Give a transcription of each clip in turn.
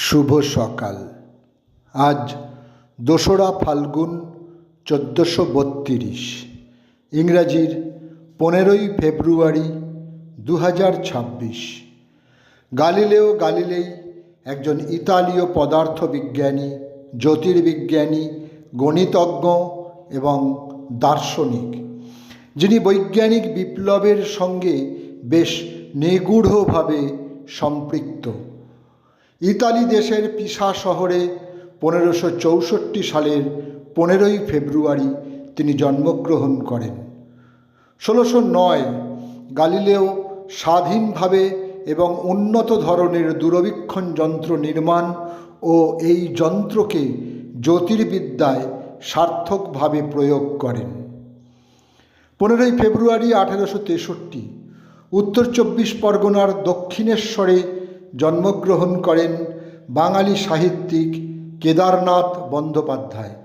শুভ সকাল। আজ 2রা ফাল্গুন 1432, ইংরাজির 15ই ফেব্রুয়ারি 2026। গালিলেও গালিলেই একজন ইতালীয় পদার্থবিজ্ঞানী, জ্যোতির্বিজ্ঞানী, গণিতজ্ঞ এবং দার্শনিক, যিনি বৈজ্ঞানিক বিপ্লবের সঙ্গে বেশ নিগূঢ়ভাবে সম্পৃক্ত। ইতালি দেশের পিসা শহরে 1564 সালের 15ই ফেব্রুয়ারি তিনি জন্মগ্রহণ করেন। 1609 গালিলেও স্বাধীনভাবে এবং উন্নত ধরনের দূরবীক্ষণ যন্ত্র নির্মাণ ও এই যন্ত্রকে জ্যোতির্বিদ্যায় সার্থকভাবে প্রয়োগ করেন। 15ই ফেব্রুয়ারি 1863 উত্তর 24 পরগনার দক্ষিণেশ্বরে জন্মগ্রহণ করেন বাঙালি সাহিত্যিক কেদারনাথ বন্দ্যোপাধ্যায়।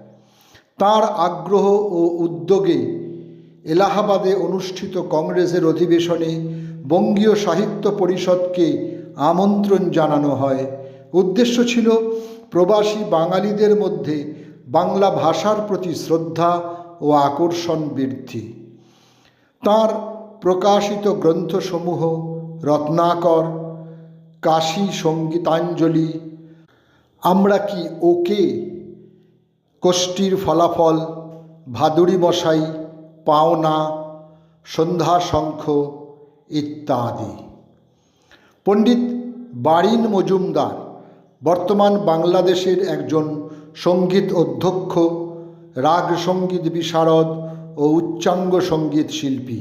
তাঁর আগ্রহ ও উদ্যোগে এলাহাবাদে অনুষ্ঠিত কংগ্রেসের অধিবেশনে বঙ্গীয় সাহিত্য পরিষদকে আমন্ত্রণ জানানো হয়। উদ্দেশ্য ছিল প্রবাসী বাঙালিদের মধ্যে বাংলা ভাষার প্রতি শ্রদ্ধা ও আকর্ষণ বৃদ্ধি। তাঁর প্রকাশিত গ্রন্থসমূহ রত্নাকর, কাশী সঙ্গীতাঞ্জলি, আমরা কি ওকে, কোষ্ঠীর ফলাফল, ভাদুড়ী মশাই, পাওনা, সন্ধ্যা শঙ্খ ইত্যাদি। পণ্ডিত বারিন মজুমদার বর্তমান বাংলাদেশের একজন সঙ্গীত অধ্যক্ষ, রাগ সঙ্গীত বিশারদ ও উচ্চাঙ্গ সঙ্গীত শিল্পী।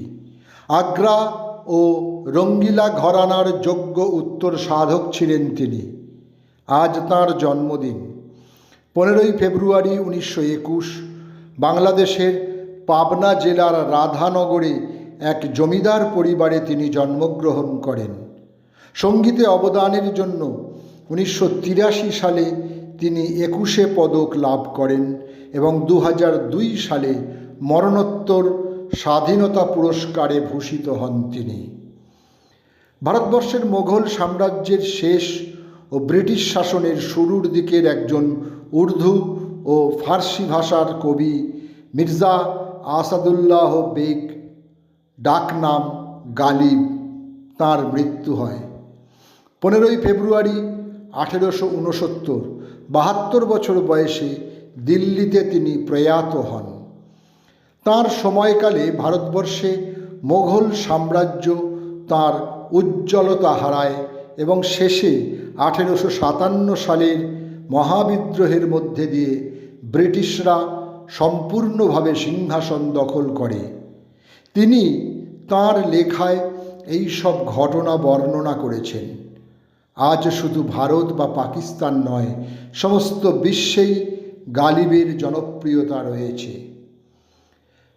আগ্রা ও রঙ্গিলা ঘরানার যোগ্য উত্তর সাধক ছিলেন তিনি। আজ তাঁর জন্মদিন। 15ই ফেব্রুয়ারি 1921 বাংলাদেশের পাবনা জেলার রাধানগরে এক জমিদার পরিবারে তিনি জন্মগ্রহণ করেন। সঙ্গীতে অবদানের জন্য 1983 সালে তিনি 21 পদক লাভ করেন এবং 2002 সালে মরণোত্তর স্বাধীনতা পুরস্কারে ভূষিত হন তিনি। ভারতবর্ষের মোঘল সাম্রাজ্যের শেষ ও ব্রিটিশ শাসনের শুরুর দিকের একজন উর্দু ও ফার্সি ভাষার কবি মির্জা আসাদুল্লাহ বেগ, ডাকনাম গালিব, তাঁর মৃত্যু হয় 15ই ফেব্রুয়ারি 1869। 72 বছর বয়সে দিল্লিতে তিনি প্রয়াত হন। তাঁর সময়কালে ভারতবর্ষে মোঘল সাম্রাজ্য তাঁর উজ্জ্বলতা হারায় এবং শেষে 1857 সালের মহাবিদ্রোহের মধ্যে দিয়ে ব্রিটিশরা সম্পূর্ণভাবে সিংহাসন দখল করে। তিনি তাঁর লেখায় এই সব ঘটনা বর্ণনা করেছেন। আজ শুধু ভারত বা পাকিস্তান নয়, সমস্ত বিশ্বেই গালিবের জনপ্রিয়তা রয়েছে।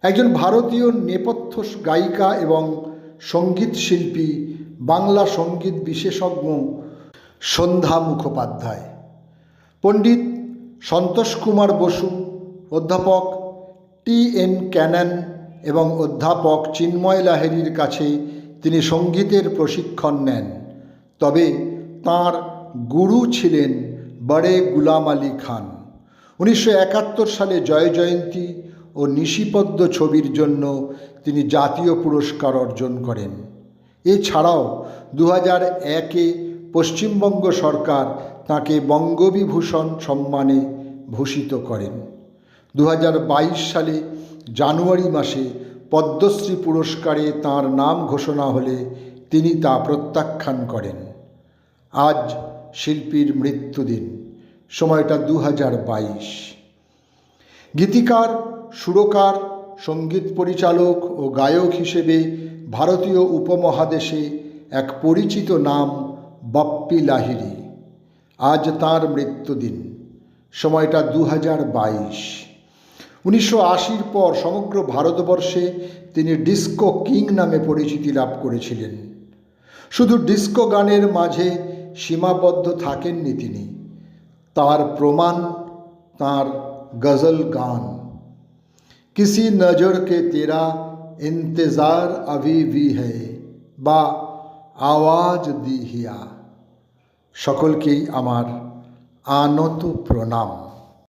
একজন ভারতীয় নেপথ্য গায়িকা এবং সঙ্গীত শিল্পী, বাংলা সঙ্গীত বিশেষজ্ঞ সন্ধ্যা মুখোপাধ্যায়, পণ্ডিত সন্তোষ কুমার বসু, অধ্যাপক TN ক্যানন এবং অধ্যাপক চিন্ময় লাহিড়ীর কাছে তিনি সঙ্গীতের প্রশিক্ষণ নেন। তবে তাঁর গুরু ছিলেন বড়ে গুলাম আলী খান। 1971 সালে জয় জয়ন্তী ও নিশিপদ্ম ছবির জন্য তিনি জাতীয় পুরস্কার অর্জন করেন। এছাড়াও 2001-এ পশ্চিমবঙ্গ সরকার তাঁকে বঙ্গবিভূষণ সম্মানে ভূষিত করেন। 2022 সালে জানুয়ারি মাসে পদ্মশ্রী পুরস্কারে তাঁর নাম ঘোষণা হলে তিনি তা প্রত্যাখ্যান করেন। আজ শিল্পীর মৃত্যুদিন, সময়টা 2022। গীতিকার, সুরকার, সঙ্গীত পরিচালক ও গায়ক হিসেবে ভারতীয় উপমহাদেশে এক পরিচিত নাম বাপ্পি লাহিড়ী। আজ তাঁর মৃত্যুদিন, সময়টা 2022। 1980-র পর সমগ্র ভারতবর্ষে তিনি ডিস্কো কিং নামে পরিচিতি লাভ করেছিলেন। শুধু ডিস্কো গানের মাঝে সীমাবদ্ধ থাকেননি তিনি। তার প্রমাণ তাঁর গজল গান, কিসি নজর কে তেরা ইন্তজার আভি ভি হ্যায় বা আওয়াজ দি হিয়া। সকলকেই আমার আনত প্রণাম।